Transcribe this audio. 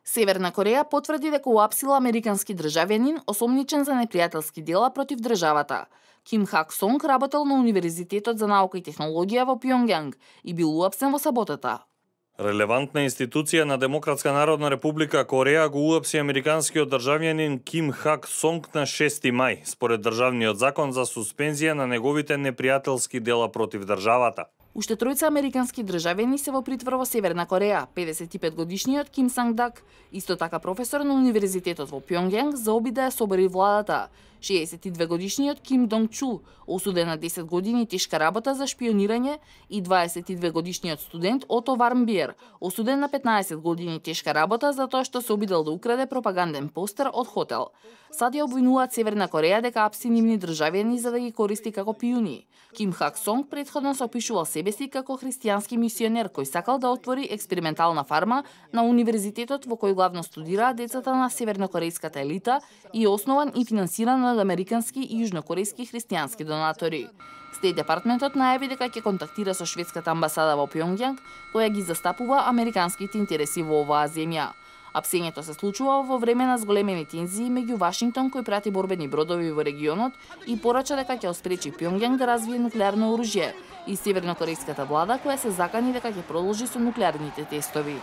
Северна Кореја потврди дека уапсила американски државјанин осомничен за непријателски дела против државата. Ким Хак Сонг работел на Универзитетот за наука и технологија во Пјонгјанг и бил уапсен во саботата. Релевантна институција на Демократска народна република Кореја го уапси американскиот државјанин Ким Хак Сонг на 6 мај, според државниот закон за суспензија на неговите непријателски дела против државата. Уште тројца американски државјани се во притвор во Северна Кореја, 55-годишниот Ким Санг Дак, исто така професор на Универзитетот во Пјонгјанг, за обид да ја собори владата. 62-годишниот Ким Донг Чу, осуден на 10 години тешка работа за шпионирање, и 22-годишниот студент Ото Вармбиер, осуден на 15 години тешка работа за тоа што се обидел да украде пропаганден постер од хотел. Сад ја обвинуваат Северна Кореја дека апси нивни државјани за да ги користи како пијуни. Ким Хак Сонг претходно се опишувал себе си како христијански мисионер кој сакал да отвори експериментална фарма на универзитетот во кој главно студираат децата на севернокорејската елита и основан и финансиран од американски и јужнокорејски христијански донатори. Стейт департментот најави дека ќе контактира со шведската амбасада во Пјонгјанг, која ги застапува американските интереси во оваа земја. Апсењето се случува во време на зголемени тензии меѓу Вашингтон, кој прати борбени бродови во регионот и порача дека ќе спречи Пјонгјанг да развие нуклеарно оружје, и севернокорејската влада која се закани дека ќе продолжи со нуклеарните тестови.